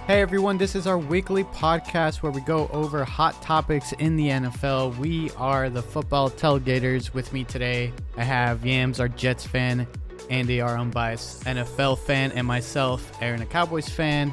Hey everyone, this is our weekly podcast where we go over hot topics in the NFL. We are the football tailgaters. With me today, I have Yams, our Jets fan, Andy, our unbiased NFL fan, and myself, Aaron, a Cowboys fan.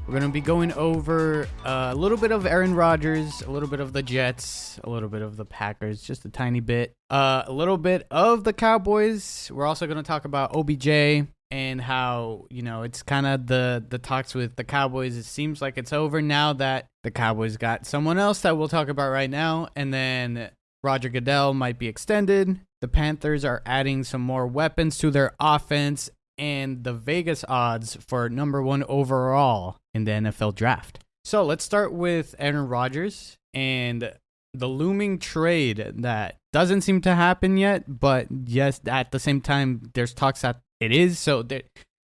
We're going to be going over a little bit of Aaron Rodgers, a little bit of the Jets, a little bit of the Packers, just a tiny bit, a little bit of the Cowboys. We're also going to talk about OBJ and how, it's kind of the talks with the Cowboys. It seems like it's over now that the Cowboys got someone else that we'll talk about right now. And then Goodell might be extended. The Panthers are adding some more weapons to their offense and the Vegas odds for number one overall in the NFL draft. So let's start with Aaron Rodgers and the looming trade that doesn't seem to happen yet. But yes, at the same time, there's talks that it is, so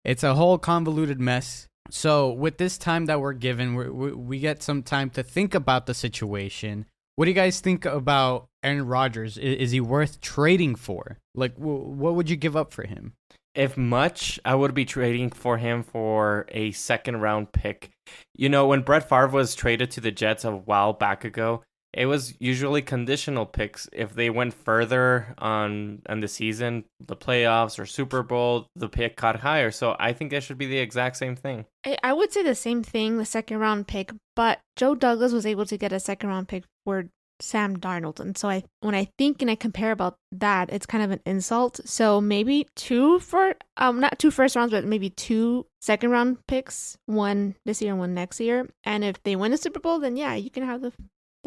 it's a whole convoluted mess. So with this time that we're given, we get some time to think about the situation. What do you guys think about Aaron Rodgers? Is he worth trading for? Like, what would you give up for him? If much, I would be trading for him for a second-round pick. When Brett Favre was traded to the Jets a while back ago, it was usually conditional picks. If they went further on the season, the playoffs or Super Bowl, the pick got higher. So I think that should be the exact same thing. I would say the same thing, the second round pick, but Joe Douglas was able to get a second round pick for Sam Darnold. And so when I think and I compare about that, it's kind of an insult. So maybe not two first rounds, but maybe two second round picks, one this year and one next year. And if they win the Super Bowl, then yeah, you can have the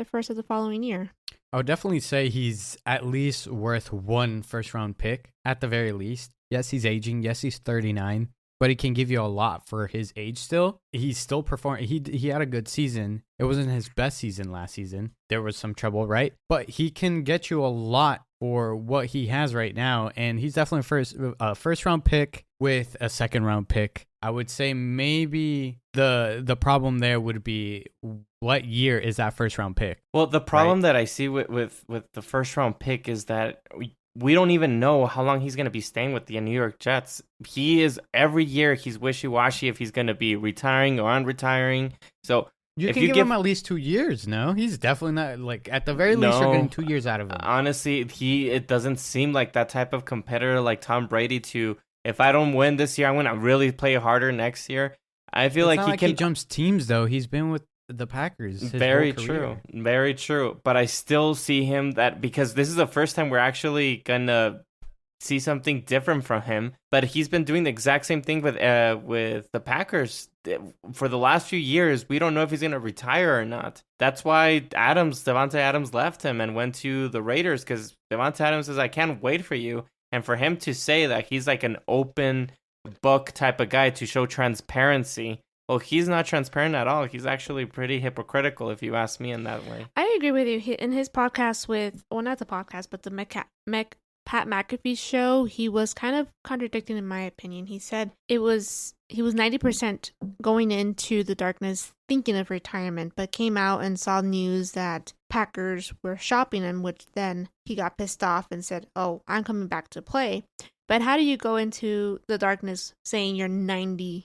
first of the following year. I would definitely say he's at least worth one first-round pick, at the very least. Yes, he's aging. Yes, he's 39, but he can give you a lot for his age still. He's still performing. He had a good season. It wasn't his best season last season. There was some trouble, right? But he can get you a lot for what he has right now, and he's definitely a first-round pick with a second-round pick. I would say maybe the problem there would be what year is that first round pick? Well, the problem that I see with the first round pick is that we don't even know how long he's going to be staying with the New York Jets. Every year he's wishy-washy if he's going to be retiring or unretiring. So you can give him at least 2 years, no? He's definitely not, like, at the very least, you're getting 2 years out of him. Honestly, it doesn't seem like that type of competitor like Tom Brady to, if I don't win this year, I'm going to really play harder next year. I feel like he jumps teams, though. He's been with the Packers his very whole true. career. Very true. But I still see him because this is the first time we're actually going to see something different from him. But he's been doing the exact same thing with the Packers for the last few years. We don't know if he's going to retire or not. That's why Davante Adams left him and went to the Raiders, because Davante Adams says, I can't wait for you. And for him to say that he's like an open book type of guy to show transparency, well, he's not transparent at all. He's actually pretty hypocritical, if you ask me, in that way. I agree with you. In his podcast not the podcast, but the Pat McAfee show, he was kind of contradicting, in my opinion. He said he was 90% going into the darkness thinking of retirement, but came out and saw news that Packers were shopping him, which then he got pissed off and said, oh, I'm coming back to play. But how do you go into the darkness saying you're 90%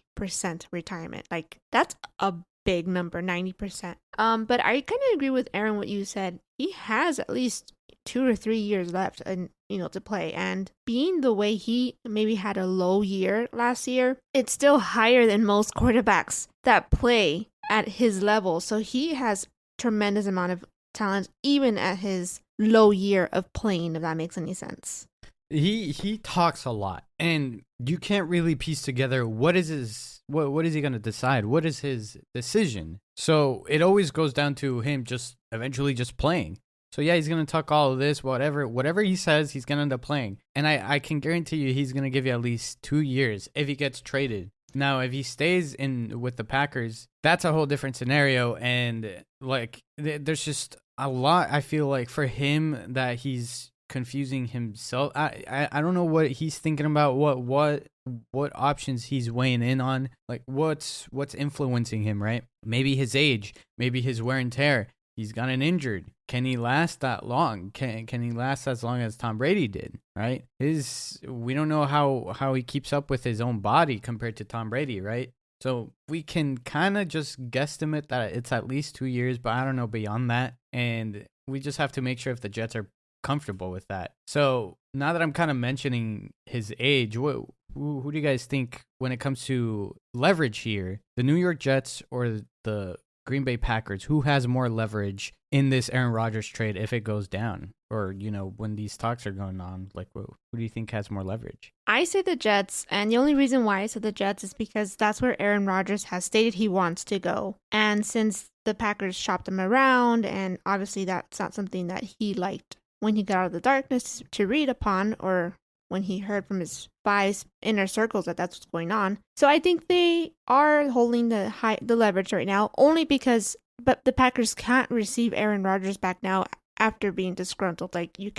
retirement? Like, that's a big number, 90%. But I kind of agree with Aaron what you said. He has at least 2 or 3 years left and to play. And being the way he maybe had a low year last year, it's still higher than most quarterbacks that play at his level. So he has tremendous amount of talent even at his low year of playing, if that makes any sense. He talks a lot, and you can't really piece together what is he going to decide? What is his decision? So it always goes down to him just eventually just playing. So yeah, he's going to talk all of this, whatever he says, he's going to end up playing. And I can guarantee you he's going to give you at least 2 years if he gets traded. Now, if he stays with the Packers, that's a whole different scenario. And like, there's just a lot, I feel like, for him that he's confusing himself. I don't know what he's thinking about, what options he's weighing in on, like what's influencing him, right? Maybe his age, maybe his wear and tear. He's gotten injured. Can he last that long? Can he last as long as Tom Brady did, right? We don't know how he keeps up with his own body compared to Tom Brady, right? So we can kind of just guesstimate that it's at least 2 years, but I don't know beyond that. And we just have to make sure if the Jets are comfortable with that. So now that I'm kind of mentioning his age, who do you guys think when it comes to leverage here, the New York Jets or the Green Bay Packers, who has more leverage in this Aaron Rodgers trade if it goes down? Or, when these talks are going on, like, who do you think has more leverage? I say the Jets, and the only reason why I said the Jets is because that's where Aaron Rodgers has stated he wants to go. And since the Packers shopped him around, and obviously that's not something that he liked when he got out of the darkness to read upon, or when he heard from his spies inner circles that that's what's going on. So I think they are holding the leverage right now, only because but the Packers can't receive Aaron Rodgers back now after being disgruntled. Like, you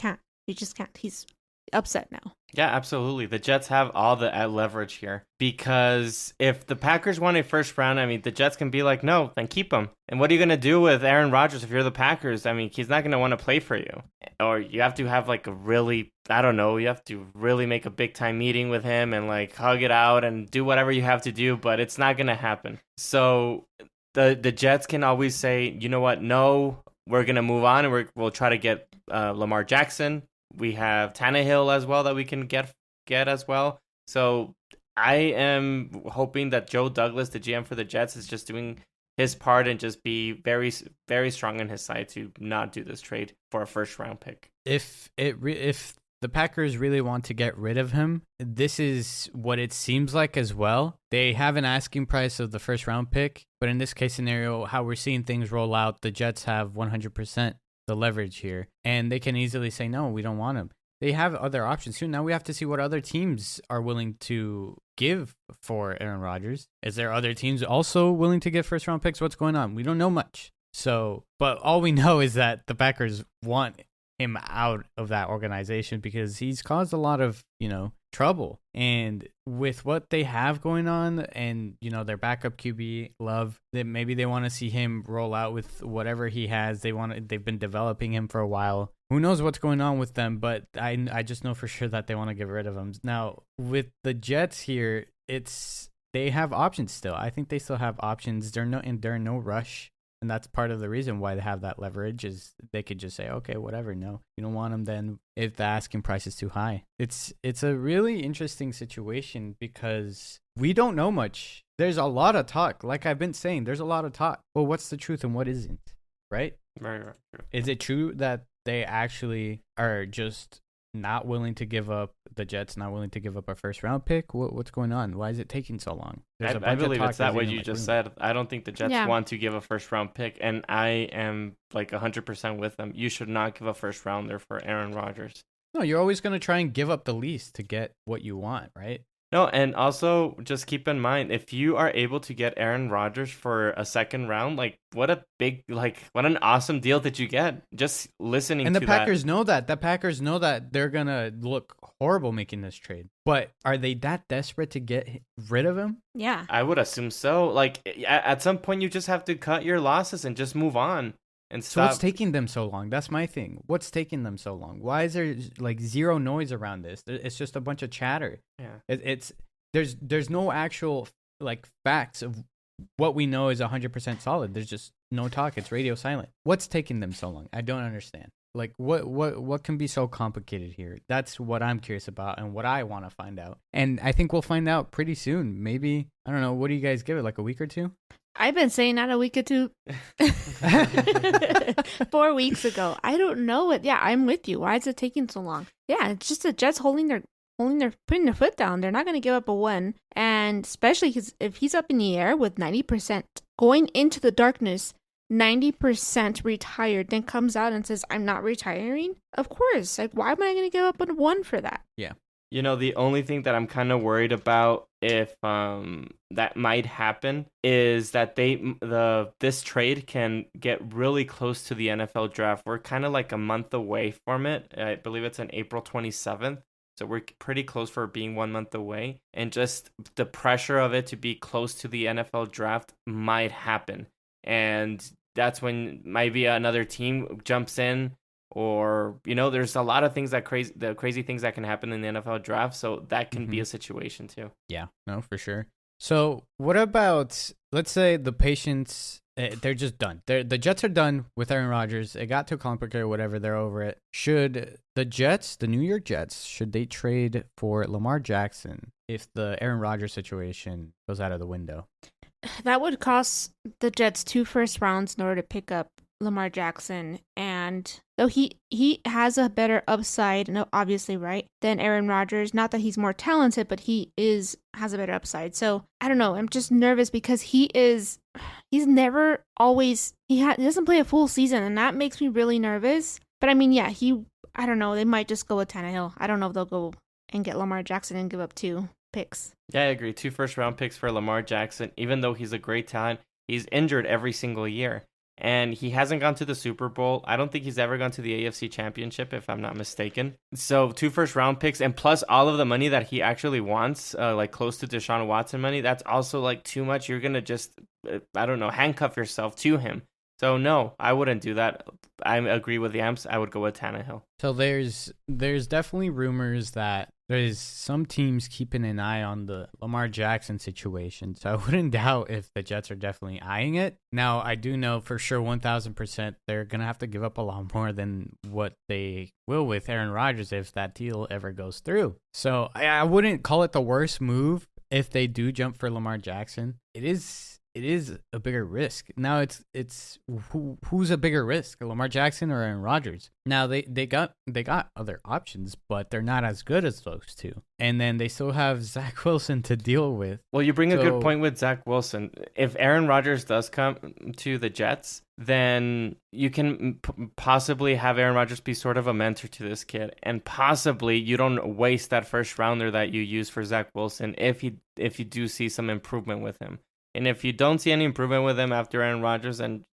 just can't. He's upset now. Yeah, absolutely. The Jets have all the leverage here, because if the Packers want a first round, I mean, the Jets can be like, no, then keep him. And what are you going to do with Aaron Rodgers if you're the Packers? I mean, he's not going to want to play for you. Or you have to have like a really, I don't know, you have to really make a big time meeting with him and like hug it out and do whatever you have to do, but it's not going to happen. So the Jets can always say, you know what, no, we're going to move on and we'll try to get Lamar Jackson. We have Tannehill as well that we can get as well. So I am hoping that Joe Douglas, the GM for the Jets, is just doing his part and just be very, very strong on his side to not do this trade for a first round pick. If the Packers really want to get rid of him, this is what it seems like as well. They have an asking price of the first round pick, but in this case scenario, how we're seeing things roll out, the Jets have 100% the leverage here, and they can easily say, no, we don't want him. They have other options too. Now we have to see what other teams are willing to give for Aaron Rodgers. Is there other teams also willing to give first round picks? What's going on? We don't know much. So, but all we know is that the Packers want him out of that organization because he's caused a lot of, trouble. And with what they have going on and, their backup QB, Love, that maybe they want to see him roll out with whatever he has. They've been developing him for a while. Who knows what's going on with them, but I just know for sure that they want to get rid of him. Now, with the Jets here, they have options still. I think they still have options. They're in no rush. And that's part of the reason why they have that leverage is they could just say, okay, whatever. No, you don't want them then if the asking price is too high. It's a really interesting situation because we don't know much. There's a lot of talk. Like I've been saying, there's a lot of talk. Well, what's the truth and what isn't, right? Right. Is it true that they actually are just not willing to give up, the Jets not willing to give up a first round pick? What's going on? Why is it taking so long? I believe it's that what you just said. I don't think the Jets want to give a first round pick, and I am like 100% with them. You should not give a first rounder for Aaron Rodgers. No, you're always going to try and give up the least to get what you want, right? No, and also just keep in mind, if you are able to get Aaron Rodgers for a second round, what an awesome deal did you get? Just listening to that. And the Packers know that. The Packers know that they're going to look horrible making this trade. But are they that desperate to get rid of him? Yeah. I would assume so. At some point, you just have to cut your losses and just move on. And so what's taking them so long? That's my thing. What's taking them so long? Why is there zero noise around this? It's just a bunch of chatter. Yeah. There's no actual facts of what we know is 100% solid. There's just no talk. It's radio silent. What's taking them so long? I don't understand. What can be so complicated here? That's what I'm curious about and what I want to find out. And I think we'll find out pretty soon. Maybe, I don't know, what do you guys give it, a week or two? I've been saying that a week or two. 4 weeks ago. I don't know it. Yeah, I'm with you. Why is it taking so long? Yeah, it's just the Jets putting their foot down. They're not going to give up a win. And especially because if he's up in the air with 90% going into the darkness, 90% retired, then comes out and says, I'm not retiring. Of course. Why am I going to give up a one for that? Yeah. The only thing that I'm kind of worried about if that might happen is that this trade can get really close to the NFL draft. We're kind of a month away from it. I believe it's on April 27th. So we're pretty close for being 1 month away. And just the pressure of it to be close to the NFL draft might happen. And that's when maybe another team jumps in. Or, there's a lot of things the crazy things that can happen in the NFL draft. So that can be a situation too. Yeah, no, for sure. So what about, let's say the patients, they're just done. The Jets are done with Aaron Rodgers. It got too complicated or whatever. They're over it. Should the Jets, the New York Jets, should they trade for Lamar Jackson if the Aaron Rodgers situation goes out of the window? That would cost the Jets 2 first rounds in order to pick up Lamar Jackson. And though he has a better upside, no, obviously, right, than Aaron Rodgers. Not that he's more talented, but has a better upside. So I don't know. I'm just nervous because he's never always, he doesn't play a full season, and that makes me really nervous. But I mean, yeah, I don't know. They might just go with Tannehill. I don't know if they'll go and get Lamar Jackson and give up 2 picks. Yeah, I agree. 2 first-round picks for Lamar Jackson. Even though he's a great talent, he's injured every single year. And he hasn't gone to the Super Bowl. I don't think he's ever gone to the AFC Championship, if I'm not mistaken. So 2 first-round picks, and plus all of the money that he actually wants, like close to Deshaun Watson money, that's also like too much. You're going to just, I don't know, handcuff yourself to him. So no, I wouldn't do that. I agree with the Amps. I would go with Tannehill. So there's definitely rumors that there's some teams keeping an eye on the Lamar Jackson situation. So I wouldn't doubt if the Jets are definitely eyeing it. Now, I do know for sure 1,000% they're going to have to give up a lot more than what they will with Aaron Rodgers if that deal ever goes through. So I wouldn't call it the worst move if they do jump for Lamar Jackson. It is a bigger risk. Now it's who's a bigger risk, Lamar Jackson or Aaron Rodgers? Now they got other options, but they're not as good as those two. And then they still have Zach Wilson to deal with. Well, you bring a good point with Zach Wilson. If Aaron Rodgers does come to the Jets, then you can possibly have Aaron Rodgers be sort of a mentor to this kid, and possibly you don't waste that first rounder that you use for Zach Wilson if you do see some improvement with him. And if you don't see any improvement with him after Aaron Rodgers, and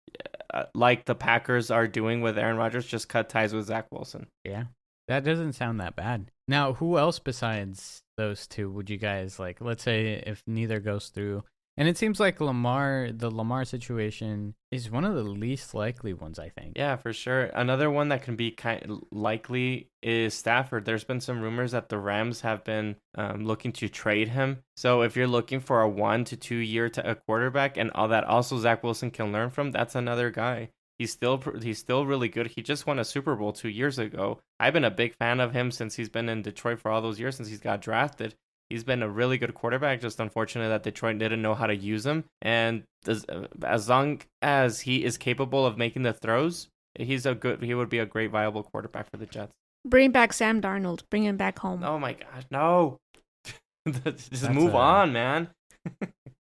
like the Packers are doing with Aaron Rodgers, just cut ties with Zach Wilson. Yeah, that doesn't sound that bad. Now, who else besides those two would you guys like? Let's say if neither goes through. And it seems like the Lamar situation is one of the least likely ones, I think. Yeah, for sure. Another one that can be kind of likely is Stafford. There's been some rumors that the Rams have been looking to trade him. So if you're looking for a 1 to 2 year to a quarterback, and all that also Zach Wilson can learn from, that's another guy. He's still really good. He just won a Super Bowl 2 years ago. I've been a big fan of him since he's been in Detroit for all those years, since he's got drafted. He's been a really good quarterback, just unfortunate that Detroit didn't know how to use him. And as long as he is capable of making the throws, he would be a great viable quarterback for the Jets. Bring back Sam Darnold. Bring him back home. Oh my gosh, no. Just move on, man.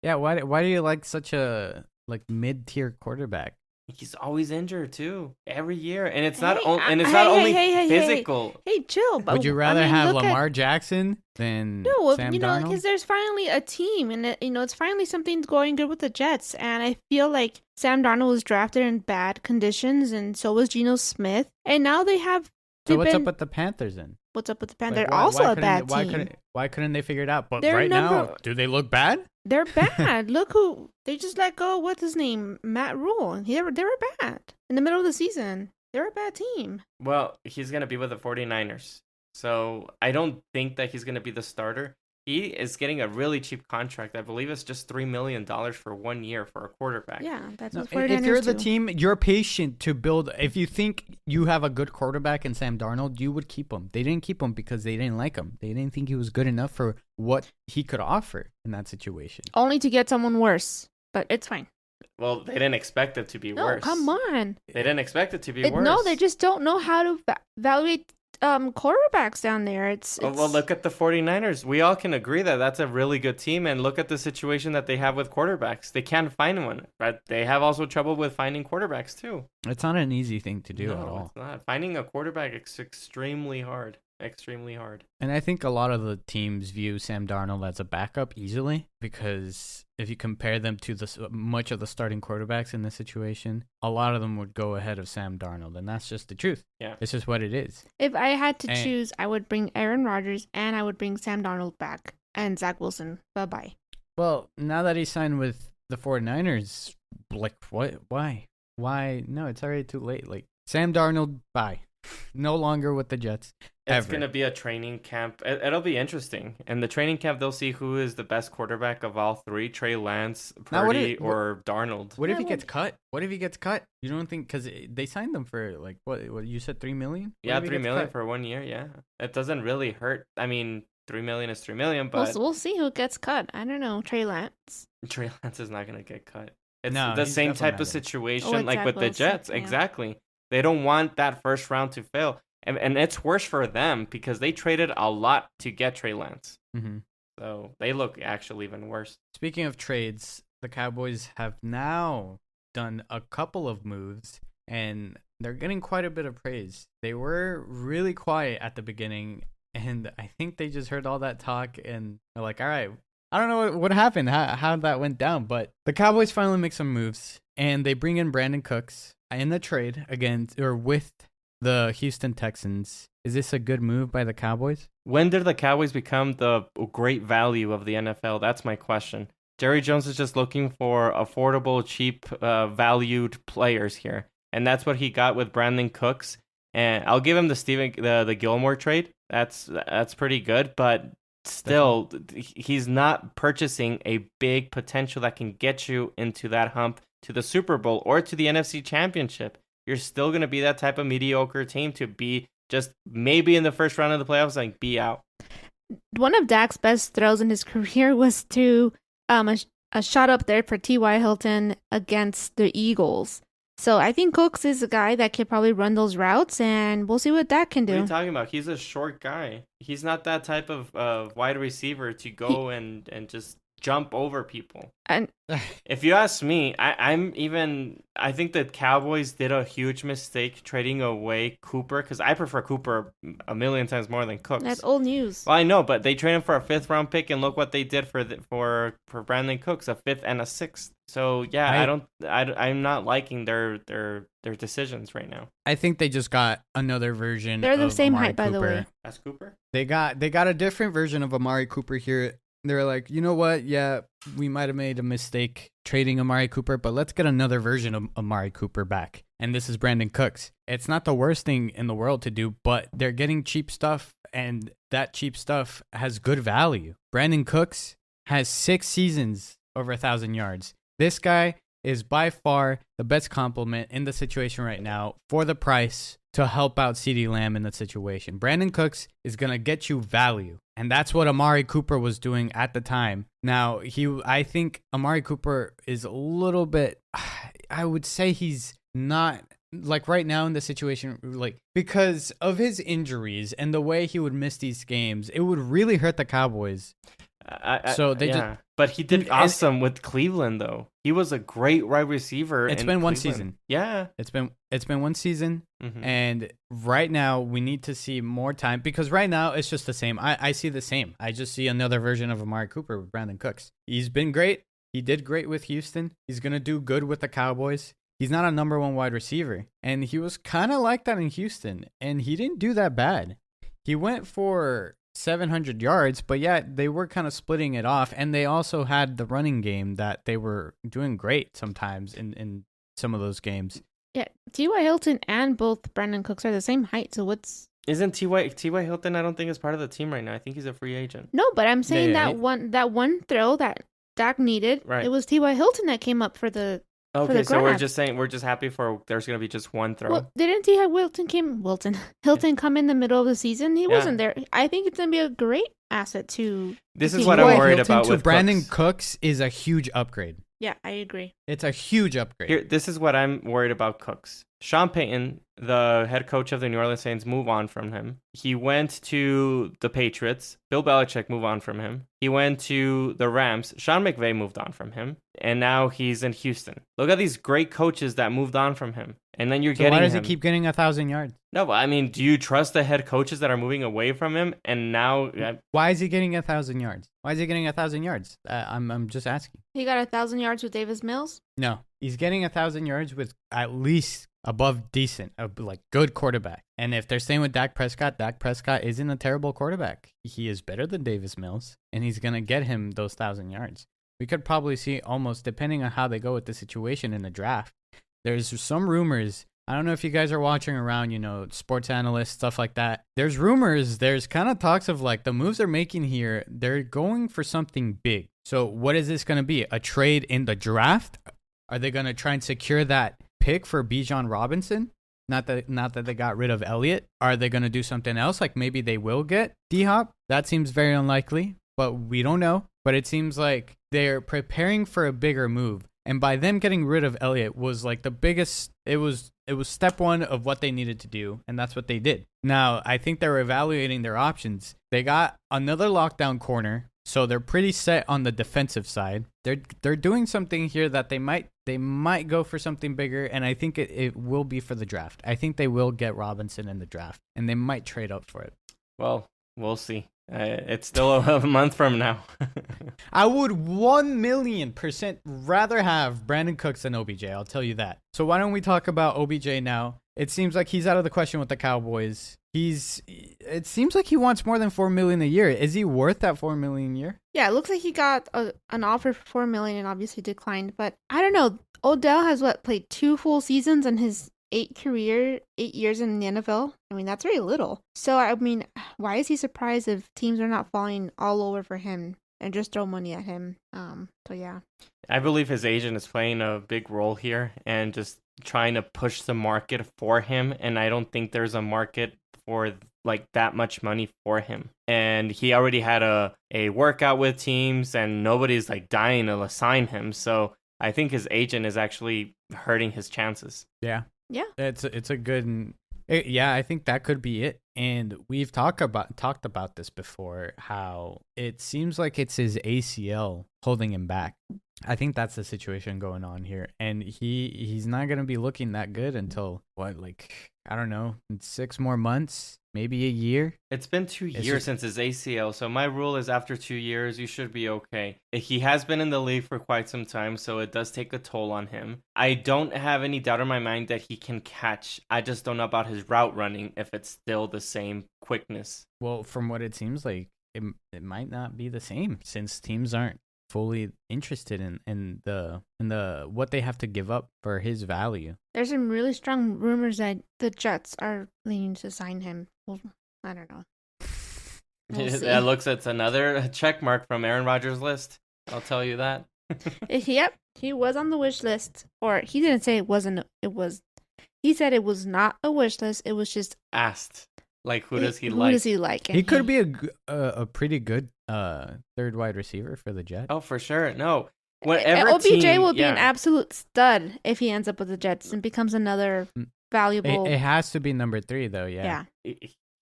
Yeah, why do you like such a mid-tier quarterback? He's always injured too, every year, and it's not only physical. Hey, chill. But would you rather have Lamar Jackson than Sam Darnold? Because there's finally a team, and it's finally something going good with the Jets. And I feel like Sam Darnold was drafted in bad conditions, and so was Geno Smith. And now they have. So what's up with the Panthers then? What's up with the Panthers? They're also a bad team. Why couldn't they figure it out? But now, do they look bad? They're bad. Look who they just let go. What's his name? Matt Rule. They were bad in the middle of the season. They're a bad team. Well, he's gonna be with the 49ers, so I don't think that he's gonna be the starter. He is getting a really cheap contract. I believe it's just $3 million for 1 year for a quarterback. Yeah, that's what 49ers If you're the team, you're patient to build. If you think you have a good quarterback in Sam Darnold, you would keep him. They didn't keep him because they didn't like him. They didn't think he was good enough for what he could offer in that situation. Only to get someone worse, but it's fine. Well, they didn't expect it to be worse. Come on. They didn't expect it to be worse. No, they just don't know how to evaluate quarterbacks down there. It's well, look at the 49ers. We all can agree that that's a really good team, and look at the situation that they have with quarterbacks. They can't find one, but they have also trouble with finding quarterbacks too. It's not an easy thing to do at all. It's not. Finding a quarterback is extremely hard. And I think a lot of the teams view Sam Darnold as a backup easily, because if you compare them to much of the starting quarterbacks in this situation, a lot of them would go ahead of Sam Darnold, and that's just the truth. Yeah, it's just what it is. If I had to choose, I would bring Aaron Rodgers and I would bring Sam Darnold back and Zach Wilson. Bye-bye. Well, now that he signed with the 49ers, like, what? Why? No, it's already too late. Like, Sam Darnold, bye. No longer with the Jets. It's going to be a training camp. It'll be interesting. In the training camp, they'll see who is the best quarterback of all three, Trey Lance, Purdy, or Darnold. What if he gets cut? What if he gets cut? You don't think, because they signed them for, like, what you said, $3 million? Yeah, $3 million for 1 year, yeah. It doesn't really hurt. I mean, $3 million is $3 million, but... We'll see who gets cut. I don't know. Trey Lance. Trey Lance is not going to get cut. It's No, the he's same definitely type not of gonna. situation like with the Wilson, Jets. yeah. Exactly. They don't want that first round to fail. And it's worse for them because they traded a lot to get Trey Lance. Mm-hmm. So they look actually even worse. Speaking of trades, the Cowboys have now done a couple of moves, and they're getting quite a bit of praise. They were really quiet at the beginning, and I think they just heard all that talk, and they're like, all right, I don't know what happened, how that went down, but the Cowboys finally make some moves, and they bring in Brandon Cooks in the trade against, or with the Houston Texans. Is this a good move by the Cowboys? When did the Cowboys become the great value of the NFL? That's my question. Jerry Jones is just looking for affordable, cheap, valued players here. And that's what he got with Brandon Cooks. And I'll give him the Gilmore trade. That's pretty good, but still, he's not purchasing a big potential that can get you into that hump to the Super Bowl or to the NFC Championship. You're still going to be that type of mediocre team to be just maybe in the first round of the playoffs, like be out. One of Dak's best throws in his career was to a shot up there for T.Y. Hilton against the Eagles. So I think Cooks is a guy that could probably run those routes, and we'll see what Dak can do. What are you talking about? He's a short guy. He's not that type of wide receiver to go and just jump over people. And if you ask me, I think the Cowboys did a huge mistake trading away Cooper, because I prefer Cooper a million times more than Cooks. that's old news. Well, I know, but they traded him for a 5th round pick, and look what they did for Brandon Cooks, a 5th and a 6th. So yeah, I'm not liking their decisions right now. I think they just got another version. They're the of same Amari height, by the Cooper. way. That's Cooper? They got a different version of Amari Cooper here. They're like, you know what? Yeah, we might have made a mistake trading Amari Cooper, but let's get another version of Amari Cooper back. And this is Brandon Cooks. It's not the worst thing in the world to do, but they're getting cheap stuff, and that cheap stuff has good value. Brandon Cooks has 6 seasons over 1,000 yards. This guy is by far the best compliment in the situation right now for the price to help out CeeDee Lamb in the situation. Brandon Cooks is going to get you value, and that's what Amari Cooper was doing at the time. Now, I think Amari Cooper is a little bit, I would say he's not, like right now in the situation, like because of his injuries and the way he would miss these games, it would really hurt the Cowboys. But he did awesome with Cleveland, though. He was a great wide receiver. It's been one season. Yeah, it's been one season, and right now we need to see more time, because right now it's just the same. I see the same. I just see another version of Amari Cooper with Brandon Cooks. He's been great. He did great with Houston. He's gonna do good with the Cowboys. He's not a number 1 wide receiver, and he was kind of like that in Houston, and he didn't do that bad. He went for 700 yards, but yeah, they were kind of splitting it off, and they also had the running game that they were doing great sometimes in some of those games. Yeah, T.Y. Hilton and both Brandon Cooks are the same height, so what's... Isn't T.Y. Hilton, I don't think, is part of the team right now. I think he's a free agent. No, but I'm saying that one throw that Dak needed, right. It was T.Y. Hilton that came up for the... Okay, so we're just happy for there's going to be just one throw. Well, didn't Hilton come in the middle of the season? He wasn't there. I think it's going to be a great asset to... This is what I'm worried Hilton about with Brandon Cooks is a huge upgrade. Yeah, I agree. It's a huge upgrade. Here, this is what I'm worried about Cooks. Sean Payton, the head coach of the New Orleans Saints, move on from him. He went to the Patriots. Bill Belichick moved on from him. He went to the Rams. Sean McVay moved on from him. And now he's in Houston. Look at these great coaches that moved on from him. And then you're getting him. Why does he keep getting 1,000 yards? No, but I mean, do you trust the head coaches that are moving away from him? And now... Why is he getting 1,000 yards? Why is he getting 1,000 yards? I'm just asking. He got 1,000 yards with Davis Mills? No, he's getting 1,000 yards with at least above decent, like good quarterback. And if they're staying with Dak Prescott isn't a terrible quarterback. He is better than Davis Mills, and he's going to get him those 1,000 yards. We could probably see almost, depending on how they go with the situation in the draft, there's some rumors I don't know if you guys are watching around, sports analysts, stuff like that. There's rumors, there's kind of talks of like the moves they're making here, they're going for something big. So what is this going to be? A trade in the draft? Are they going to try and secure that pick for Bijan Robinson? Not that they got rid of Elliott. Are they going to do something else? Like maybe they will get D-Hop? That seems very unlikely, but we don't know. But it seems like they're preparing for a bigger move. And by them getting rid of Elliott was like the biggest, it was step one of what they needed to do, and that's what they did. Now, I think they're evaluating their options. They got another lockdown corner, so they're pretty set on the defensive side. They're doing something here that they might go for something bigger, and I think it will be for the draft. I think they will get Robinson in the draft, and they might trade up for it. Well, we'll see. It's still a month from now. I would 1,000,000% rather have Brandon Cooks than OBJ. I'll tell you that. So why don't we talk about OBJ now? It seems like he's out of the question with the Cowboys. It seems like he wants more than $4 million a year. Is he worth that $4 million a year? Yeah, it looks like he got an offer for $4 million and obviously declined. But I don't know. Odell has played 2 full seasons in his 8 years in the NFL. I mean, that's very little. So I mean, why is he surprised if teams are not falling all over for him and just throw money at him? So yeah. I believe his agent is playing a big role here and just trying to push the market for him. And I don't think there's a market for like that much money for him. And he already had a workout with teams and nobody's like dying to sign him. So I think his agent is actually hurting his chances. Yeah. Yeah. It's a good... Yeah, I think that could be it. And we've talked about this before, how it seems like it's his ACL holding him back. I think that's the situation going on here. And he's not going to be looking that good until, I don't know, in 6 more months, maybe a year. It's been 2 years since his ACL, so my rule is after 2 years, you should be okay. He has been in the league for quite some time, so it does take a toll on him. I don't have any doubt in my mind that he can catch. I just don't know about his route running, if it's still the same quickness. Well, from what it seems like, it might not be the same since teams aren't fully interested in the what they have to give up for his value. There's some really strong rumors that the Jets are leaning to sign him. Well, I don't know. That looks it's another check mark from Aaron Rodgers' list. I'll tell you that. Yep, he was on the wish list, or he didn't say it wasn't. He said it was not a wish list. It was just asked. Like, who does he like? Who does he like? He could be a pretty good third wide receiver for the Jets. Oh, for sure. No. Whatever OBJ team, will be an absolute stud if he ends up with the Jets and becomes another valuable. It has to be number 3, though, yeah.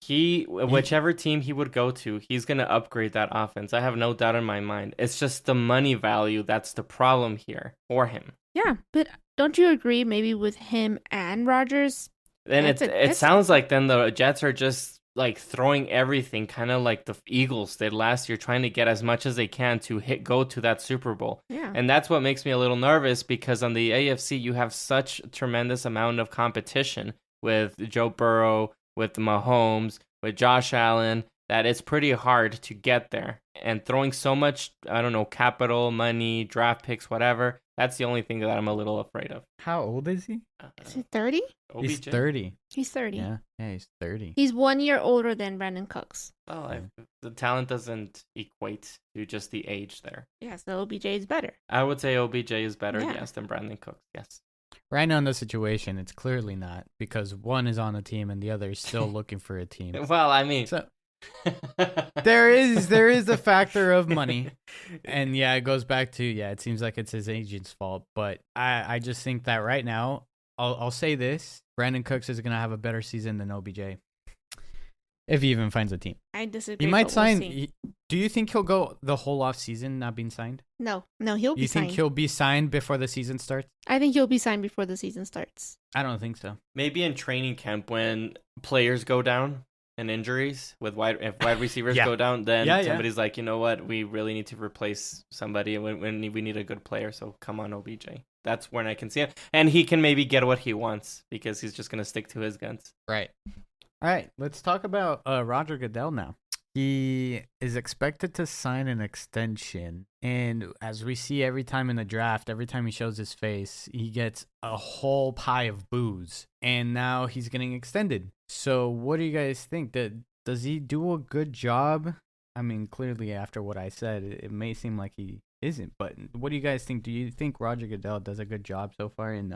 Whichever team he would go to, he's going to upgrade that offense. I have no doubt in my mind. It's just the money value that's the problem here for him. Yeah, but don't you agree maybe with him and Rodgers? Then it sounds like then the Jets are just like throwing everything, kind of like the Eagles did last year, trying to get as much as they can to go to that Super Bowl. Yeah. And that's what makes me a little nervous because on the AFC, you have such a tremendous amount of competition with Joe Burrow, with Mahomes, with Josh Allen, that it's pretty hard to get there. And throwing so much, I don't know, capital, money, draft picks, whatever, that's the only thing that I'm a little afraid of. How old is he? Is he 30? He's 30. He's 30. Yeah, he's 30. He's 1 year older than Brandon Cooks. Well, the talent doesn't equate to just the age there. Yeah, so OBJ is better. I would say OBJ is better, yes, than Brandon Cooks, yes. Right now in the situation, it's clearly not because one is on a team and the other is still looking for a team. Well, I mean... So, there is the factor of money, and yeah, it goes back to it seems like it's his agent's fault, but I just think that right now I'll say this: Brandon Cooks is gonna have a better season than OBJ if he even finds a team. I disagree. He might sign. Do you think he'll go the whole off season not being signed? No, he'll be signed. You think he'll be signed before the season starts? I think he'll be signed before the season starts. I don't think so. Maybe in training camp when players go down. And injuries if wide receivers go down, then somebody's like, you know what, we really need to replace somebody when we need a good player. So come on, OBJ. That's when I can see it, and he can maybe get what he wants because he's just gonna stick to his guns. Right. All right. Let's talk about Roger Goodell now. He is expected to sign an extension. And as we see every time in the draft, every time he shows his face, he gets a whole pie of booze. And now he's getting extended. So what do you guys think? Does he do a good job? I mean, clearly after what I said, it may seem like he isn't. But what do you guys think? Do you think Roger Goodell does a good job so far in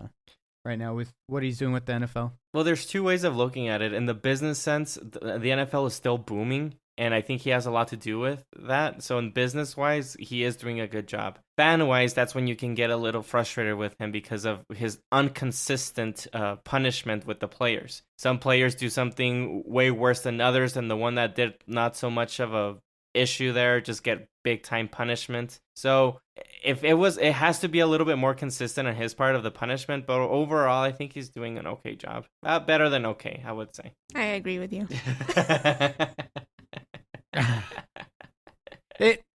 right now with what he's doing with the NFL? Well, there's two ways of looking at it. In the business sense, the NFL is still booming, and I think he has a lot to do with that. So in business-wise, he is doing a good job. Fan-wise, that's when you can get a little frustrated with him because of his inconsistent punishment with the players. Some players do something way worse than others, and the one that did not so much of a issue there just get big time punishment. So if it has to be a little bit more consistent on his part of the punishment, but overall I think he's doing an okay job. Better than okay, I would say. I agree with you.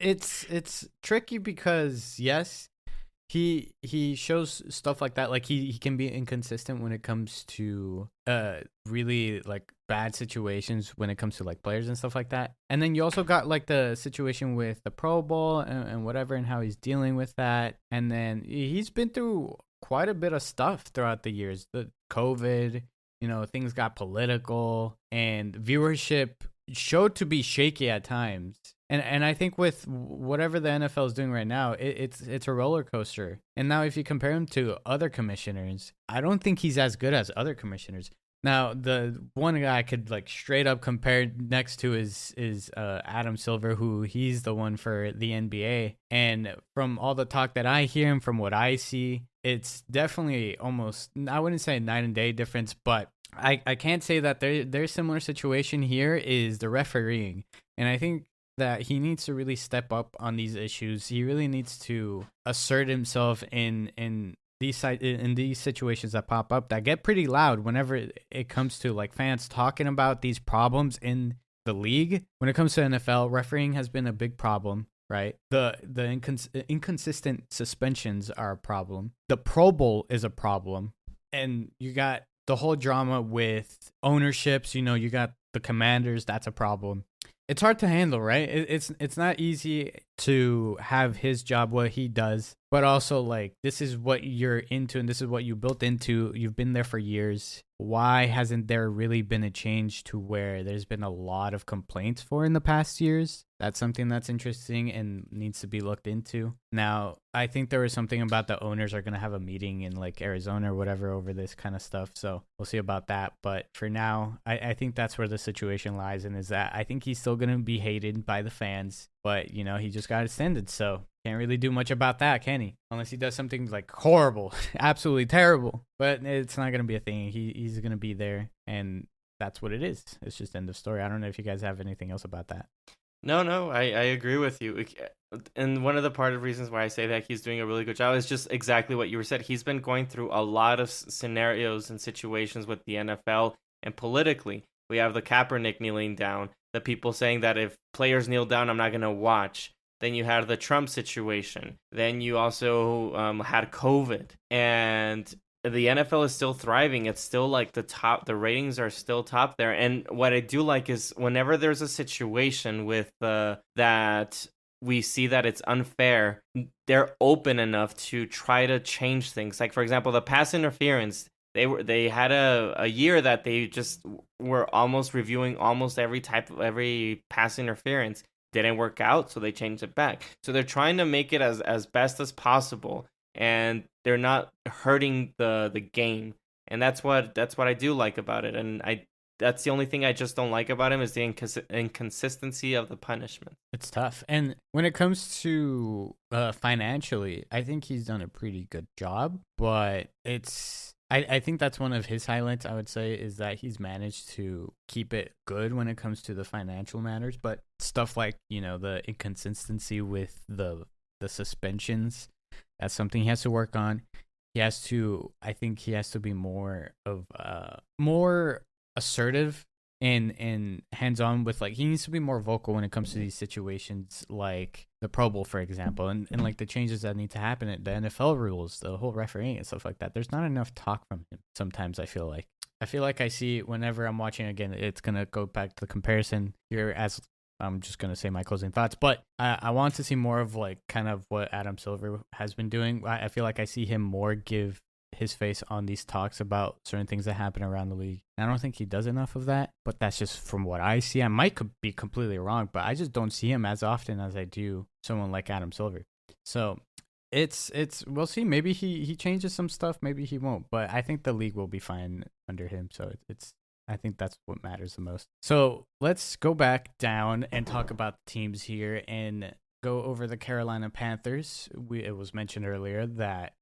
It's tricky because yes, he shows stuff like that. Like he can be inconsistent when it comes to really like bad situations when it comes to like players and stuff like that. And then you also got like the situation with the Pro Bowl and whatever, and how he's dealing with that. And then he's been through quite a bit of stuff throughout the years. The COVID, things got political, and viewership showed to be shaky at times. And I think with whatever the NFL is doing right now, it's a roller coaster. And now if you compare him to other commissioners, I don't think he's as good as other commissioners. Now, the one guy I could like straight up compare next to is Adam Silver, who he's the one for the NBA. And from all the talk that I hear and from what I see, it's definitely almost, I wouldn't say a night and day difference, but I can't say that their similar situation here is the refereeing. And I think that he needs to really step up on these issues. He really needs to assert himself in these situations that pop up that get pretty loud whenever it comes to like fans talking about these problems in the league. When it comes to NFL, refereeing has been a big problem, right? The inconsistent suspensions are a problem. The Pro Bowl is a problem. And you got the whole drama with ownerships, you got the Commanders, that's a problem. It's hard to handle, right? It's not easy to have his job, what he does, but also like this is what you're into and this is what you built into. You've been there for years. Why hasn't there really been a change to where there's been a lot of complaints for in the past years? That's something that's interesting and needs to be looked into. Now, I think there was something about the owners are going to have a meeting in like Arizona or whatever over this kind of stuff. So we'll see about that. But for now, I think that's where the situation lies, and is that I think he's still going to be hated by the fans. But, he just got extended. So can't really do much about that, can he? Unless he does something like horrible, absolutely terrible. But it's not going to be a thing. He's going to be there. And that's what it is. It's just end of story. I don't know if you guys have anything else about that. No, I agree with you. And one of the part of reasons why I say that he's doing a really good job is just exactly what you were said. He's been going through a lot of scenarios and situations with the NFL and politically. We have the Kaepernick kneeling down, the people saying that if players kneel down, I'm not going to watch. Then you had the Trump situation. Then you also had COVID. And the NFL is still thriving. It's still like the ratings are still top there. And what I do like is whenever there's a situation with that we see that it's unfair, they're open enough to try to change things. Like, for example, the pass interference, they had a year that they just were almost reviewing almost every pass interference. Didn't work out, so they changed it back. So they're trying to make it as best as possible, and they're not hurting the game. And that's what I do like about it. And that's the only thing I just don't like about him is the inconsistency of the punishment. It's tough. And when it comes to financially, I think he's done a pretty good job, but I think that's one of his highlights, I would say, is that he's managed to keep it good when it comes to the financial matters. But stuff like, the inconsistency with the suspensions, that's something he has to work on. I think he has to be more assertive and hands-on with, like, he needs to be more vocal when it comes to these situations, like the Pro Bowl, for example, and like the changes that need to happen at the NFL rules, the whole refereeing and stuff like that. There's not enough talk from him sometimes. I feel like I see whenever I'm watching again, it's gonna go back to the comparison. You're as I'm just going to say my closing thoughts. But I want to see more of like kind of what Adam Silver has been doing. I feel like I see him more give his face on these talks about certain things that happen around the league. And I don't think he does enough of that, but that's just from what I see. I might be completely wrong, but I just don't see him as often as I do someone like Adam Silver. So it's we'll see. Maybe he changes some stuff, maybe he won't, but I think the league will be fine under him. So I think that's what matters the most. So let's go back down and talk about the teams here and go over the Carolina Panthers. It was mentioned earlier that,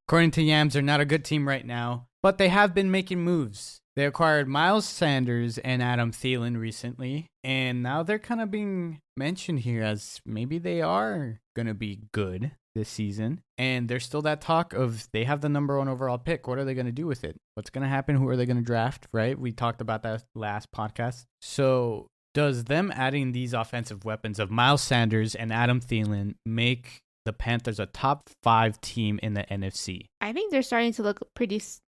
according to Yams, they're not a good team right now, but they have been making moves. They acquired Miles Sanders and Adam Thielen recently, and now they're kind of being mentioned here as maybe they are going to be good this season. And there's still that talk of they have the number 1 overall pick. What are they going to do with it? What's going to happen? Who are they going to draft, right? We talked about that last podcast. So does them adding these offensive weapons of Miles Sanders and Adam Thielen make the Panthers a top 5 team in the NFC? I think they're starting to look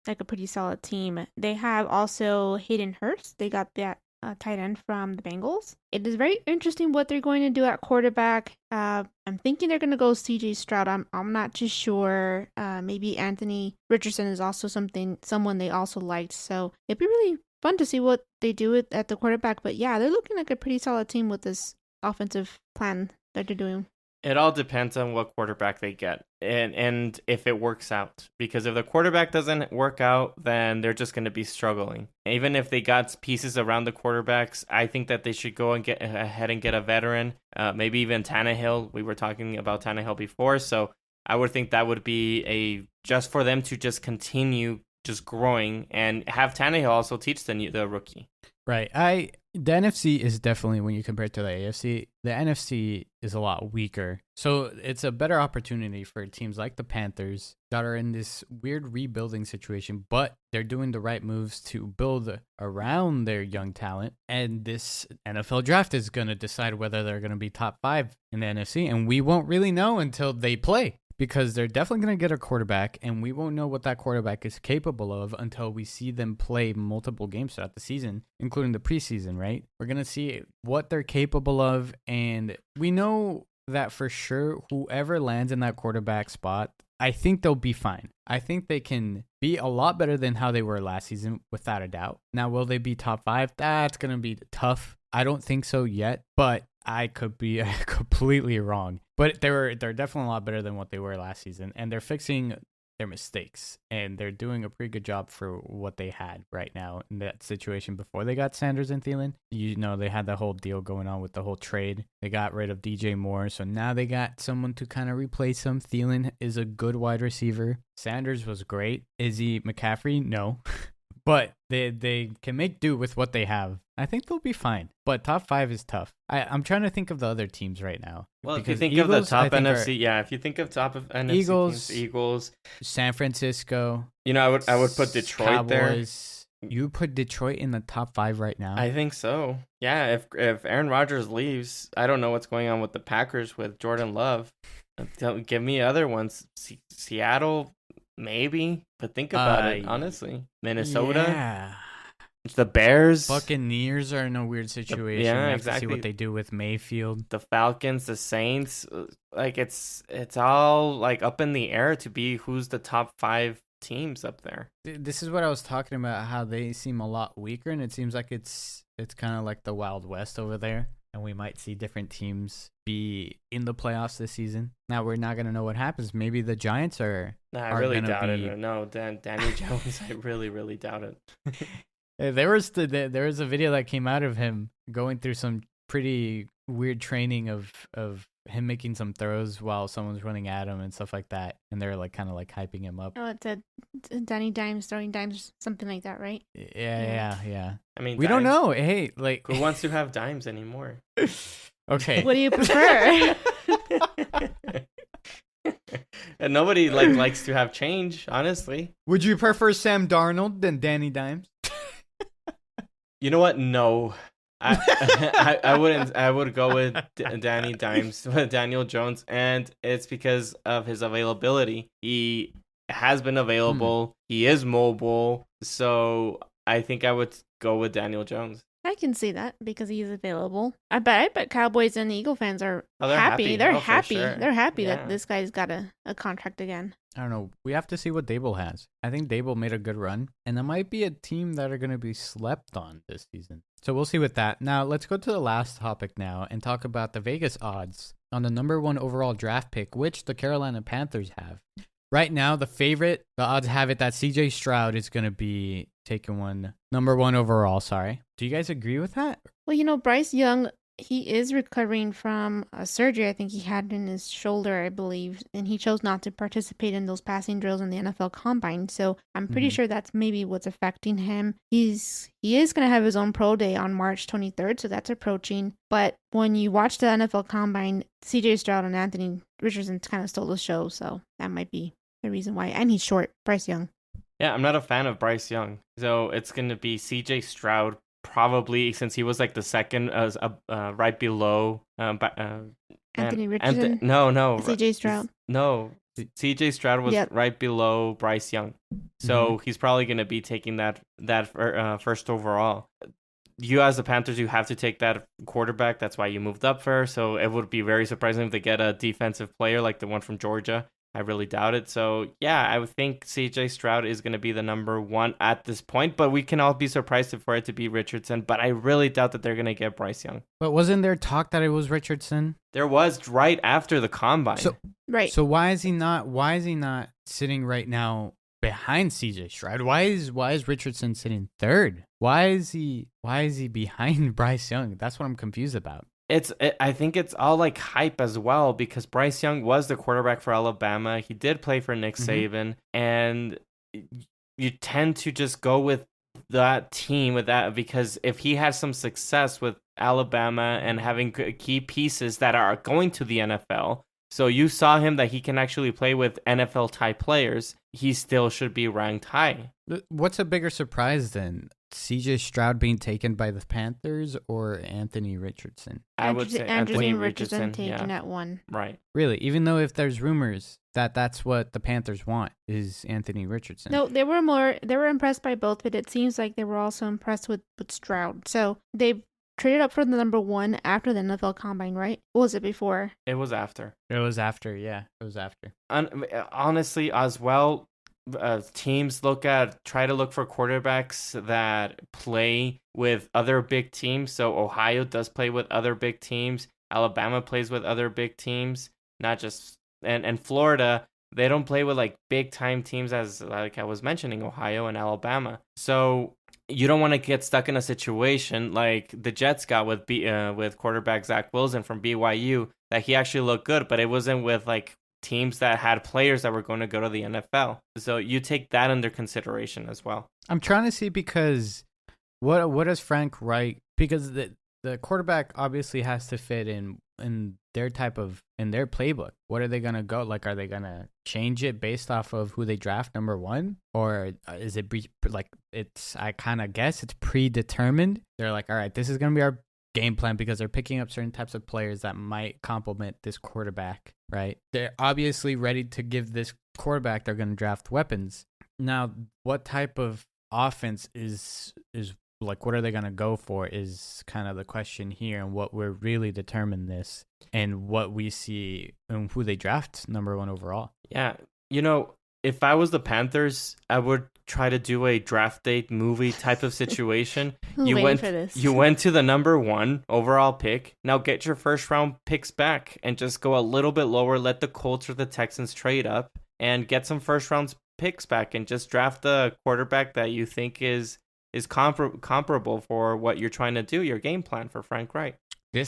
like a pretty solid team. They have also Hayden Hurst. They got that tight end from the Bengals. It is very interesting what they're going to do at quarterback. I'm thinking they're going to go CJ Stroud. I'm not too sure. Maybe Anthony Richardson is also someone they also liked. So it'd be really fun to see what they do at the quarterback. But yeah, they're looking like a pretty solid team with this offensive plan that they're doing. It all depends on what quarterback they get and if it works out. Because if the quarterback doesn't work out, then they're just going to be struggling. Even if they got pieces around the quarterbacks, I think that they should go and get ahead and get a veteran, maybe even Tannehill. We were talking about Tannehill before, so I would think that would be just for them to just continue just growing and have Tannehill also teach the rookie. Right. The NFC is definitely, when you compare it to the AFC, the NFC is a lot weaker. So it's a better opportunity for teams like the Panthers that are in this weird rebuilding situation, but they're doing the right moves to build around their young talent. And this NFL draft is going to decide whether they're going to be top 5 in the NFC. And we won't really know until they play, because they're definitely going to get a quarterback, and we won't know what that quarterback is capable of until we see them play multiple games throughout the season, including the preseason, right? We're going to see what they're capable of, and we know that for sure whoever lands in that quarterback spot, I think they'll be fine. I think they can be a lot better than how they were last season, without a doubt. Now, will they be top 5? That's going to be tough. I don't think so yet, but I could be completely wrong. But they're definitely a lot better than what they were last season, and they're fixing their mistakes, and they're doing a pretty good job for what they had right now in that situation before they got Sanders and Thielen. They had the whole deal going on with the whole trade. They got rid of DJ Moore, so now they got someone to kind of replace him. Thielen is a good wide receiver. Sanders was great. Is he McCaffrey? No. But they can make do with what they have. I think they'll be fine. But top 5 is tough. I'm trying to think of the other teams right now. Well, if you think of the top NFC, if you think of top of NFC teams, Eagles, San Francisco. I would put Detroit Cowboys. There. You put Detroit in the top 5 right now? I think so. Yeah, if Aaron Rodgers leaves, I don't know what's going on with the Packers with Jordan Love. Give me other ones. Seattle. Maybe, but think about it, honestly. Minnesota, yeah. The Bears. Buccaneers are in a weird situation. Yeah, we have exactly. to see what they do with Mayfield. The Falcons, the Saints. Like, it's all, like, up in the air to be who's the top 5 teams up there. This is what I was talking about, how they seem a lot weaker, and it seems like it's kind of like the Wild West over there. And we might see different teams be in the playoffs this season. Now, we're not going to know what happens. Maybe the Giants are. I really doubt it. No, Danny Jones, I really, really doubt it. There was a video that came out of him going through some pretty weird training of him making some throws while someone's running at him and stuff like that. And they're like kind of like hyping him up. Oh, it's a Danny Dimes throwing dimes, something like that, right? Yeah. I mean, we don't know. Hey, like, who wants to have dimes anymore? Okay. What do you prefer? And nobody likes to have change, honestly. Would you prefer Sam Darnold than Danny Dimes? You know what? No. I wouldn't. I would go with Danny Dimes, Daniel Jones, and it's because of his availability. He has been available. He is mobile, so I think I would go with Daniel Jones. I can see that because he is available. I bet Cowboys and Eagle fans are they're happy. They're Oh, for happy. sure. They're happy Yeah. that this guy's got a contract again. I don't know. We have to see what Dable has. I think Dable made a good run, and that might be a team that are going to be slept on this season. So we'll see with that. Now, let's go to the last topic now and talk about the Vegas odds on the number 1 overall draft pick, which the Carolina Panthers have. Right now, the odds have it that CJ Stroud is going to be taking number 1 overall. Sorry. Do you guys agree with that? Well, Bryce Young, he is recovering from a surgery I think he had in his shoulder, I believe, and he chose not to participate in those passing drills in the NFL Combine. So I'm pretty sure that's maybe what's affecting him. He is going to have his own pro day on March 23rd, so that's approaching. But when you watch the NFL Combine, CJ Stroud and Anthony Richardson kind of stole the show, so that might be the reason why. And he's short, Bryce Young. Yeah, I'm not a fan of Bryce Young. So it's going to be CJ Stroud, probably, since he was like the second, right below Anthony Richardson? No. CJ Stroud. No. CJ Stroud was right below Bryce Young. So he's probably going to be taking that first overall. You as the Panthers, you have to take that quarterback. That's why you moved up first. So it would be very surprising if they get a defensive player like the one from Georgia. I really doubt it. So, yeah, I would think CJ Stroud is going to be the number 1 at this point, but we can all be surprised for it to be Richardson. But I really doubt that they're going to get Bryce Young. But wasn't there talk that it was Richardson? There was right after the Combine. So why is he not sitting right now behind CJ Stroud? Why is Richardson sitting third? Why is he behind Bryce Young? That's what I'm confused about. I think it's all like hype as well, because Bryce Young was the quarterback for Alabama. He did play for Nick Saban, and you tend to just go with that team with that, because if he has some success with Alabama and having key pieces that are going to the NFL, so you saw him that he can actually play with NFL type players, he still should be ranked high. What's a bigger surprise then? CJ Stroud being taken by the Panthers or Anthony Richardson? I would say Anthony Richardson taken at 1. Right. Really? Even though if there's rumors that that's what the Panthers want is Anthony Richardson. No, they were impressed by both, but it seems like they were also impressed with Stroud. So they traded up for the number 1 after the NFL Combine, right? Or was it before? It was after. It was after, yeah. It was after. Honestly, as well, teams try to look for quarterbacks that play with other big teams. So Ohio does play with other big teams. Alabama plays with other big teams, not just and Florida. They don't play with like big time teams, as like I was mentioning, Ohio and Alabama. So you don't want to get stuck in a situation like the Jets got with quarterback Zach Wilson from BYU, that he actually looked good, but it wasn't with like teams that had players that were going to go to the NFL. So you take that under consideration as well. I'm trying to see, because what does Frank Reich, because the quarterback obviously has to fit in their playbook. What are they going to go? Like, are they going to change it based off of who they draft number 1? Or is it I kind of guess it's predetermined. They're like, all right, this is going to be our game plan, because they're picking up certain types of players that might complement this quarterback, right? They're obviously ready to give this quarterback, they're going to draft weapons. Now, what type of offense is like, what are they going to go for is kind of the question here, and what will really determine this and what we see and who they draft number 1 overall. Yeah. If I was the Panthers, I would try to do a draft date movie type of situation. You went to the number 1 overall pick. Now get your first round picks back and just go a little bit lower. Let the Colts or the Texans trade up and get some first round picks back, and just draft the quarterback that you think is comparable for what you're trying to do, your game plan for Frank Reich.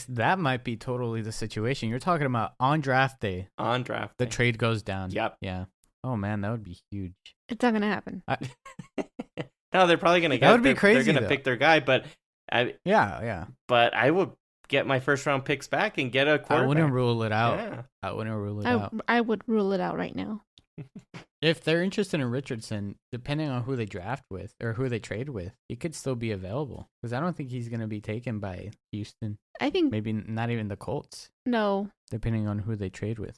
That might be totally the situation you're talking about. On draft day, the trade goes down. Yep. Yeah. Oh man, that would be huge. It's not gonna happen. No, they're probably gonna get. That would be crazy. They're gonna pick their guy, but yeah. But I would get my first round picks back and get a quarterback. I wouldn't rule it out. Yeah. I wouldn't rule it out. I would rule it out right now. If they're interested in Richardson, depending on who they draft with or who they trade with, he could still be available, because I don't think he's going to be taken by Houston. I think maybe not even the Colts. No. Depending on who they trade with.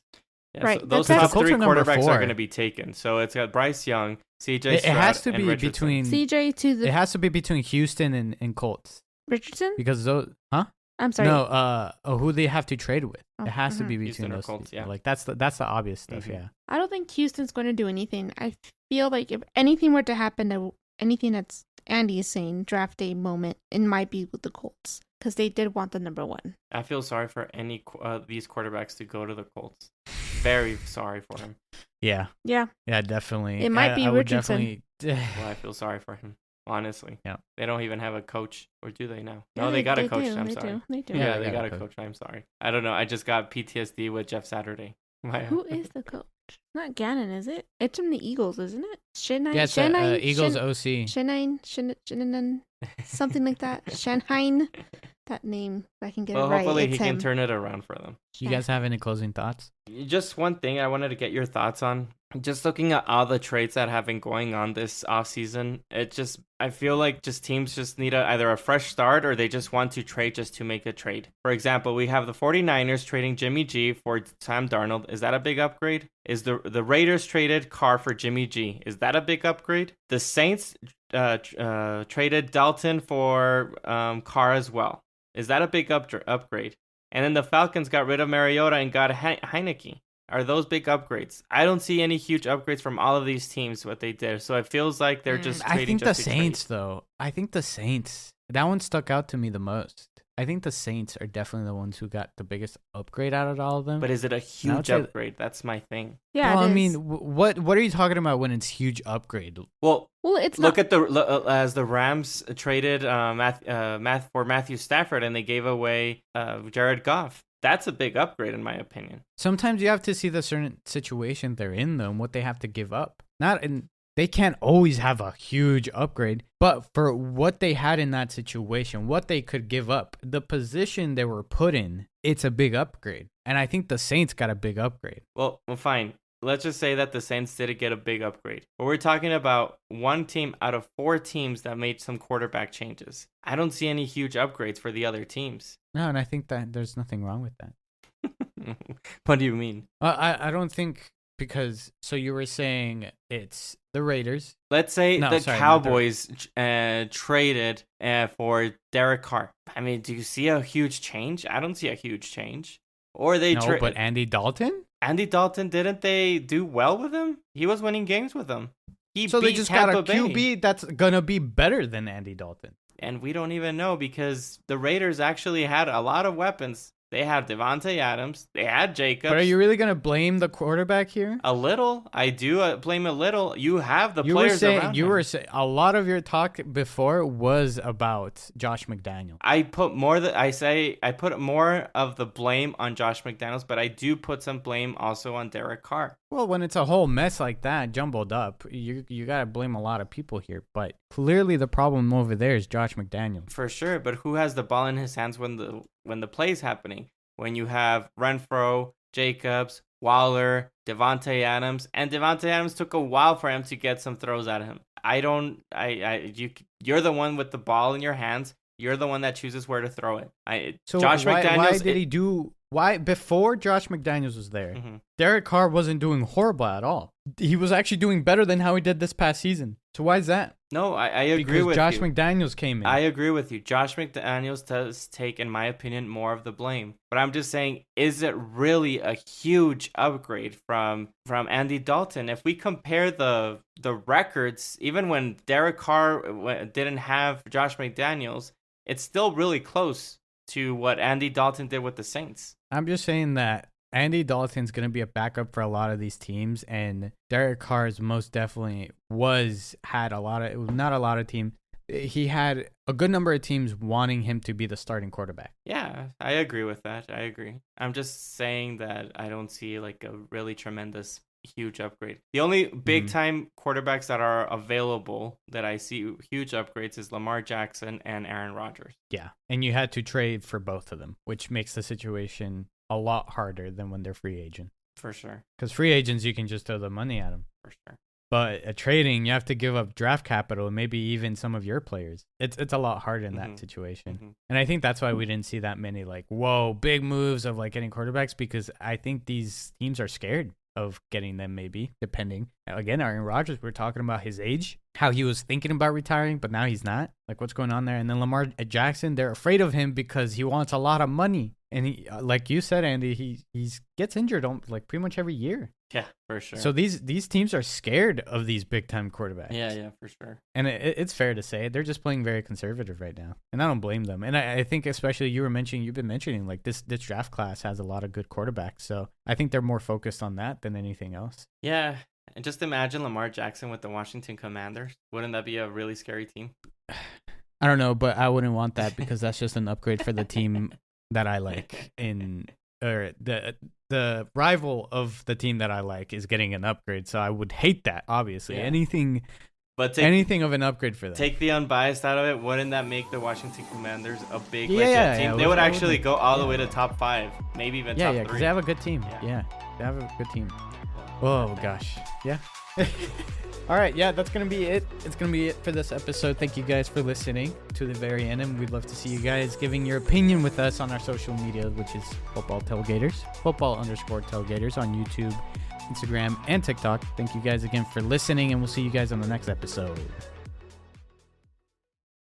Yeah, right. So those top 3 quarterbacks are going to be taken. So it's got Bryce Young, CJ Stroud, it has to and be Richardson. between CJ to the. It has to be between Houston and Colts. Richardson? Because those, huh? I'm sorry. No, who they have to trade with. Oh, It has to be Houston between or those Colts, two. yeah. Like that's the obvious stuff. Mhm. Yeah. I don't think Houston's going to do anything. I feel like if anything were to happen, anything that's Andy is saying, draft day moment, it might be with the Colts because they did want the number 1. I feel sorry for any these quarterbacks to go to the Colts. Very sorry for him. Yeah. Yeah. Yeah. Definitely. It might be I would Richardson. definitely. Well, I feel sorry for him. Honestly. Yeah. They don't even have a coach, or do they now? Yeah, No, they got a coach. do. I'm They sorry. do. They do. Yeah, Yeah, they got a coach. I'm sorry. I don't know. I just got PTSD with Jeff Saturday. Who is the coach? Not Gannon, is it? It's from the Eagles, isn't it? Shanine. Yeah, it's Eagles OC. Shanine, something like that. Shanhine. That name, if I can get Well, it right. hopefully it's he can him. turn it around for them. You guys have any closing thoughts? Just one thing I wanted to get your thoughts on. Just looking at all the trades that have been going on this offseason, I feel like teams just need either a fresh start or they just want to trade just to make a trade. For example, we have the 49ers trading Jimmy G for Sam Darnold. Is that a big upgrade? Is the Raiders traded Carr for Jimmy G? Is that a big upgrade? The Saints traded Dalton for Carr as well. Is that a big upgrade? And then the Falcons got rid of Mariota and got Heineke. Are those big upgrades? I don't see any huge upgrades from all of these teams, what they did. So it feels like they're just trading. I think just the to Saints, trade. though. I think the Saints. That one stuck out to me the most. I think the Saints are definitely the ones who got the biggest upgrade out of all of them. But is it a huge upgrade? That's my thing. Yeah, well, it I is. mean, what are you talking about when it's huge upgrade? Well, it's look not. at as the Rams traded for Matthew Stafford and they gave away Jared Goff. That's a big upgrade in my opinion. Sometimes you have to see the certain situation they're in, though, and what they have to give up. They can't always have a huge upgrade, but for what they had in that situation, what they could give up, the position they were put in, it's a big upgrade. And I think the Saints got a big upgrade. Well, fine. Let's just say that the Saints didn't get a big upgrade. But we're talking about one team out of 4 teams that made some quarterback changes. I don't see any huge upgrades for the other teams. No, and I think that there's nothing wrong with that. What do you mean? I don't think, because, so you were saying it's the Raiders. Let's say No, the sorry, Cowboys traded for Derek Carr. I mean, do you see a huge change? I don't see a huge change. Or they No, but Andy Dalton? Andy Dalton, didn't they do well with him? He was winning games with them. So they just got a QB that's going to be better than Andy Dalton. And we don't even know because the Raiders actually had a lot of weapons. They had Devontae Adams. They had Jacobs. But are you really going to blame the quarterback here? A little. I do blame a little. You have the You players were saying around you him. were saying a lot of your talk before was about Josh McDaniels. I put more of the blame on Josh McDaniels, but I do put some blame also on Derek Carr. Well, when it's a whole mess like that, jumbled up, you got to blame a lot of people here. But clearly the problem over there is Josh McDaniels. For sure, but who has the ball in his hands when the play's happening? When you have Renfro, Jacobs, Waller, Devontae Adams, and Devontae Adams took a while for him to get some throws at him. You're the one with the ball in your hands. You're the one that chooses where to throw it. So Josh McDaniels. Why before Josh McDaniels was there, Mm-hmm. Derek Carr wasn't doing horrible at all. He was actually doing better than how he did this past season. So why is that? No, I agree because with Josh you. McDaniels came in. I agree with you. Josh McDaniels does take, in my opinion, more of the blame. But I'm just saying, is it really a huge upgrade from Andy Dalton? If we compare the records, even when Derek Carr didn't have Josh McDaniels, it's still really close to what Andy Dalton did with the Saints. I'm just saying that Andy Dalton's going to be a backup for a lot of these teams, and Derek Carr's most definitely had a lot of, not a lot of teams. He had a good number of teams wanting him to be the starting quarterback. Yeah, I agree with that. I agree. I'm just saying that I don't see like a really tremendous, huge upgrade. The only big time quarterbacks that are available that I see huge upgrades is Lamar Jackson and Aaron Rodgers. Yeah, and you had to trade for both of them, which makes the situation a lot harder than when they're free agent. For sure. Because free agents, you can just throw the money at them. For sure. But a trading, you have to give up draft capital, maybe even some of your players. It's a lot harder in that situation. And I think that's why we didn't see that many big moves of getting quarterbacks, because I think these teams are scared of getting them, maybe, depending. Again, Aaron Rodgers, we're talking about his age, how he was thinking about retiring, but now he's not. Like, what's going on there? And then Lamar Jackson, they're afraid of him because he wants a lot of money. And he, like you said, Andy, he gets injured like pretty much every year. Yeah, for sure. So these teams are scared of these big time quarterbacks. Yeah, for sure. And it's fair to say they're just playing very conservative right now, and I don't blame them. And I think especially you've been mentioning like this draft class has a lot of good quarterbacks. So I think they're more focused on that than anything else. Yeah, and just imagine Lamar Jackson with the Washington Commanders. Wouldn't that be a really scary team? I don't know, but I wouldn't want that because that's just an upgrade for the team that I like or the rival of the team that I like is getting an upgrade, so I would hate that, obviously. Yeah. Anything of an upgrade for them. Take the unbiased out of it, wouldn't that make the Washington Commanders a big legit team? They would actually go all the way to top 5, maybe even top 3. Yeah, because they have a good team. Yeah, they have a good team. Oh, gosh. Yeah. All right, yeah, that's going to be it. It's going to be it for this episode. Thank you guys for listening to the very end, and we'd love to see you guys giving your opinion with us on our social media, which is Football _Tailgaters on YouTube, Instagram, and TikTok. Thank you guys again for listening, and we'll see you guys on the next episode.